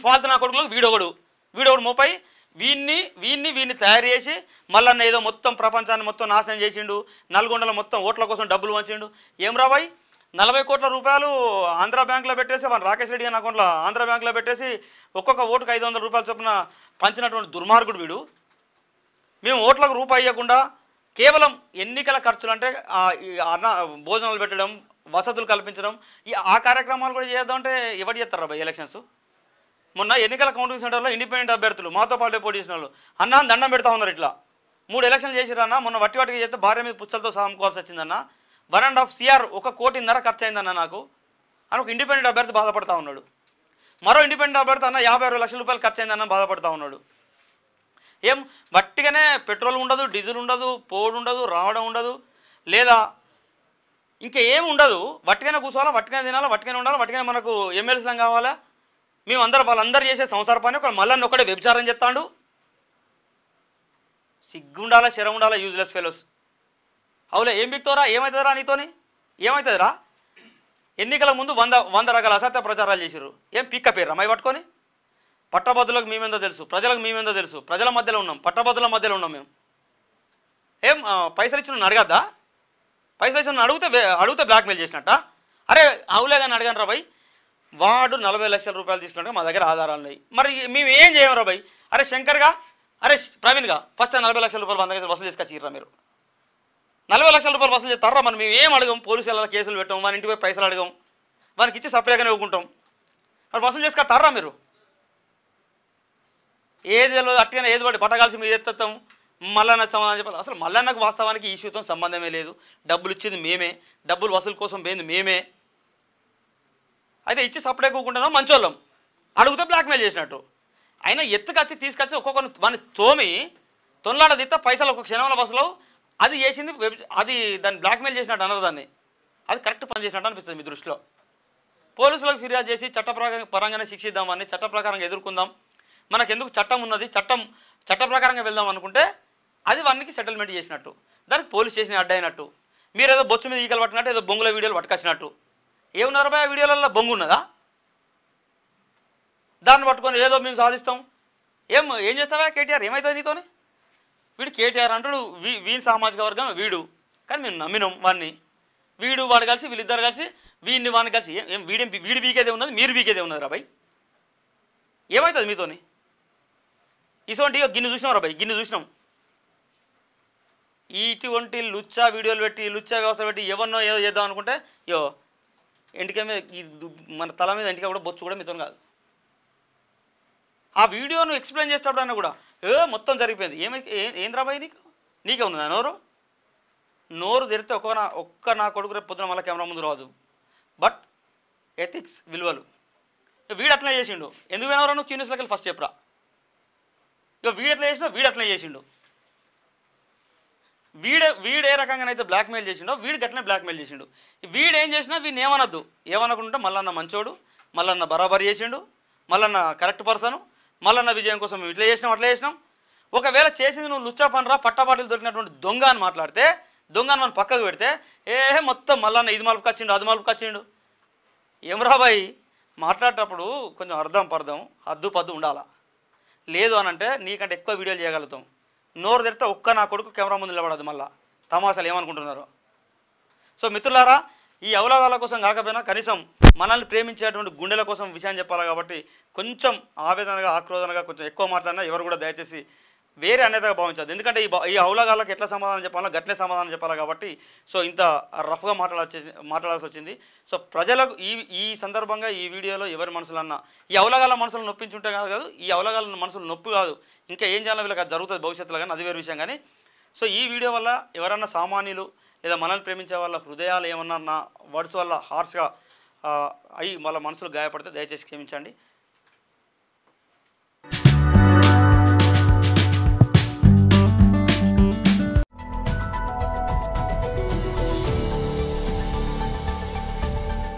ఫాల్తు నా కొడుకులకు వీడొకడు మోపై వీన్ని తయారు చేసి మళ్ళీ ఏదో మొత్తం ప్రపంచాన్ని మొత్తం నాశనం చేసిండు. నల్గొండలో మొత్తం ఓట్ల కోసం డబ్బులు వంచిండు. ఏం రాబాయ్ 40 కోట్ల రూపాయలు ఆంధ్ర బ్యాంకులో పెట్టేసి మన రాకేష్ రెడ్డి గారి అకౌంట్లో ఆంధ్ర బ్యాంకులో పెట్టేసి ఒక్కొక్క ఓటుకు 500 రూపాయలు చొప్పున పంచినటువంటి దుర్మార్గుడు వీడు. మేము ఓట్లకు రూపాయి ఇవ్వకుండా కేవలం ఎన్నికల ఖర్చులు అంటే అన్న భోజనాలు పెట్టడం, వసతులు కల్పించడం, ఆ కార్యక్రమాలు కూడా చేద్దామంటే ఎవరు చేస్తారు బాయ్ ఎలక్షన్స్? మొన్న ఎన్నికల కౌంటింగ్ సెంటర్లో ఇండిపెండెంట్ అభ్యర్థులు మాతో పాటు పోటీ చేసిన వాళ్ళు అన్న దండం పెడతా ఉన్నారు. ఇట్లా 3 ఎలక్షన్లు చేసిరన్న, మొన్న వట్టిగా చేస్తే భార్య మీద పుస్తలతో సాముకోవాల్సి వచ్చిందన్న, 1.5 CR 1.5 కోటి ఖర్చు అయిందన్న నాకు అని ఒక ఇండిపెండెంట్ అభ్యర్థి బాధపడతా ఉన్నాడు. మరో ఇండిపెండెంట్ అభ్యర్థి అన్న 56 లక్షల రూపాయలు ఖర్చు అయిందన్న బాధపడతా ఉన్నాడు. ఏం వట్టిగానే పెట్రోల్ ఉండదు, డీజిల్ ఉండదు, పోడు ఉండదు, రావడం ఉండదు, లేదా ఇంకా ఏమి ఉండదు. వట్టిగానే కూర్చోవాలా, వట్టిగానే తినాలా, వట్టిగానే ఉండాలి, వట్టిగానే మనకు ఎమ్మెల్యేస్లం కావాలా. మేమందరం వాళ్ళందరూ చేసే సంసార పని ఒక మళ్ళీ ఒకటే వ్యభిచారం చెప్తాడు. సిగ్గుండాలా, శరం ఉండాలా, యూజ్లెస్ ఫెలోస్. అవులే ఏం బిక్తోరా, ఏమవుతుందిరా నీతోని, ఏమవుతుందిరా? ఎన్నికల ముందు 100 రకాల అసత్య ప్రచారాలు చేసిర్రు. ఏం పిక్క పేరు అమ్మాయి పట్టుకొని? పట్టభద్రులకు మేమేందో తెలుసు, ప్రజలకు మేమేందో తెలుసు, ప్రజల మధ్యలో ఉన్నాం, పట్టభద్రుల మధ్యలో ఉన్నాం మేము. ఏం పైసలు ఇచ్చిన అడగద్దా? పైసలు ఇచ్చిన అడిగితే బ్లాక్మెయిల్ చేసినట్ట? అరే అవులే కానీ అడగాను రా భయ్, వాడు 40 లక్షల రూపాయలు తీసుకున్నట్టు మా దగ్గర ఆధారాలు ఉన్నాయి. మరి మేము ఏం చేయం రా భయ్? అరే శంకర్గా, అరే ప్రవీణ్గా ఫస్ట్ 40 లక్షల రూపాయలు 100 వసూలు చేసుకొచ్చిర్రా మీరు. 40 లక్షల రూపాయలు వసూలు చేస్తారా? మనం మేము ఏం అడగం, పోలీసుల కేసులు పెట్టాం, మన ఇంటిపై పైసలు అడగం, వానికి ఇచ్చి సపరేట్గానే ఇవ్వకుంటాం. మరి వసూలు చేసుకొస్తారా మీరు? ఏది తెలియదు అట్టుగానే ఏది పడి పట్టగాల్సి మీద ఎత్తాం. మల్లన్న సమాధానం చెప్పాలి. అసలు మల్లన్నకు వాస్తవానికి ఈ ఇష్యూతో సంబంధమే లేదు. డబ్బులు ఇచ్చింది మేమే, డబ్బులు వసూలు కోసం పోయింది మేమే. అయితే ఇచ్చి సపరేట్ కూకుంటున్నాం, మంచోళ్ళం. అడిగితే బ్లాక్మెయిల్ చేసినట్టు. అయినా ఎత్తుకొచ్చి తీసుకొచ్చి ఒక్కొక్కరిని వాడిని తొనలాడ దిత్తా పైసలు ఒక క్షణంలో వసూలు అది చేసింది. అది దాన్ని బ్లాక్మెయిల్ చేసినట్టు అనరు దాన్ని. అది కరెక్ట్ పని చేసినట్టు అనిపిస్తుంది మీ దృష్టిలో. పోలీసులకు ఫిర్యాదు చేసి చట్టపరంగానే శిక్షిద్దామని, చట్ట ప్రకారంగా ఎదుర్కొందాం, మనకెందుకు చట్టం ఉన్నది, చట్ట ప్రకారంగా వెళ్దాం అనుకుంటే అది వానికి సెటిల్మెంట్ చేసినట్టు, దానికి పోలీస్ స్టేషన్ అడ్డైనట్టు, మీరు ఏదో బొచ్చు మీద ఈకలు పట్టినట్టు ఏదో బొంగుల వీడియోలు పట్టుకొచ్చినట్టు. ఏమున్నారు ఆ వీడియోలలో బొంగు ఉన్నదా? దాన్ని పట్టుకొని ఏదో మేము సాధిస్తాం. ఏం చేస్తావా కేటీఆర్? ఏమవుతుంది నీతోని? వీడు కేటీఆర్ అంటాడు, వీని సామాజిక వర్గం వీడు, కానీ మేము నమ్మినాం వాడిని. వాడు కలిసి వీళ్ళిద్దరు కలిసి వాడిని కలిసి వీడి బీకేదే ఉన్నది, మీరు బీకేదే ఉన్నది రా భయ్. ఏమవుతుంది మీతోని? ఇటువంటి గిన్నె చూసినాం రా భయ్, గిన్నె చూసినాం. ఇటువంటి లుచ్చా వీడియోలు పెట్టి, లుచ్చా వ్యవస్థ పెట్టి ఎవరినో ఏదో చేద్దాం అనుకుంటే ఎంటిక మీద మన తల మీద ఎంటిక కూడా బొచ్చు కూడా మీతో కాదు. ఆ వీడియోను ఎక్స్ప్లెయిన్ చేసేటప్పుడైనా కూడా మొత్తం జరిగిపోయింది. ఏం రాబాయి నీకే ఉన్నదా నోరు తెరితే ఒక్క నా కొడుకు రేపు పొద్దున మళ్ళీ కెమెరా ముందు రాదు. బట్ ఎథిక్స్ విలువలు వీడు అట్లా చేసిండు. ఎందుకు వినవరా నువ్వు క్యూనియస్లోకి వెళ్ళి ఫస్ట్ చెప్పరా. వీడు ఎట్లా చేసిండో వీడు అట్లా చేసిండు. వీడు ఏ రకంగానైతే బ్లాక్మెయిల్ చేసిండో వీడికి అట్లనే బ్లాక్మెయిల్ చేసిండు. వీడు ఏం చేసినా వీడిని ఏమనద్దు. ఏమనుకుంటే మల్లన్న మంచోడు, మల్లన్న బరాబరి చేసిండు, మల్లన్న కరెక్ట్ పర్సను, మల్లన్న విజయం కోసం మేము ఇట్లా చేసినాం అట్లా చేసినాం. ఒకవేళ చేసింది నువ్వు లుచ్చా పనరా పట్టబాటిలు దొరికినటువంటి దొంగ అని మాట్లాడితే, దొంగను మనం పక్కకు పెడితే మొత్తం మల్లన్న ఇది మలుపుకొచ్చిండు అది మలుపుకొచ్చిండు. ఏం రాబాయి మాట్లాడేటప్పుడు కొంచెం అర్థం పర్థం హద్దు పద్దు ఉండాలా. లేదు అనంటే నీకంటే ఎక్కువ వీడియోలు చేయగలుగుతాం. నోరు తెరితే ఒక్క నా కొడుకు కెమెరా ముందు నిలబడదు. మళ్ళీ తమాషాలు ఏమనుకుంటున్నారు. సో మిత్రులారా, ఈ అవలగాల కోసం కాకపోయినా కనీసం మనల్ని ప్రేమించేటువంటి గుండెల కోసం విషయం చెప్పాలి కాబట్టి కొంచెం ఆవేదనగా ఆక్రోధనగా కొంచెం ఎక్కువ మాట్లాడినా ఎవరు కూడా దయచేసి వేరే అనేతగా భావించదు. ఎందుకంటే ఈ అవలగాళ్ళకి ఎట్లా సమాధానం చెప్పాలో గట్లే సమాధానం చెప్పాలి కాబట్టి సో ఇంత రఫ్గా మాట్లాడాల్సి వచ్చింది. సో ప్రజలకు ఈ సందర్భంగా ఈ వీడియోలో ఎవరి మనసులన్నా ఈ అవలగాళ్ళ మనసులు నొప్పించుంటే కాదు, ఈ అవలగాళ్ళ మనసులు నొప్పి కాదు, ఇంకా ఏం చేయాలో వీళ్ళకి అది జరుగుతుంది భవిష్యత్తులో, కానీ అది వేరే విషయం. కానీ సో ఈ వీడియో వల్ల ఎవరన్నా సామాన్యులు లేదా మనల్ని ప్రేమించే వాళ్ళ హృదయాలు ఏమన్నా వర్డ్స్ వల్ల హార్ష్గా అయ్యి వాళ్ళ మనసులు గాయపడితే దయచేసి క్షమించండి.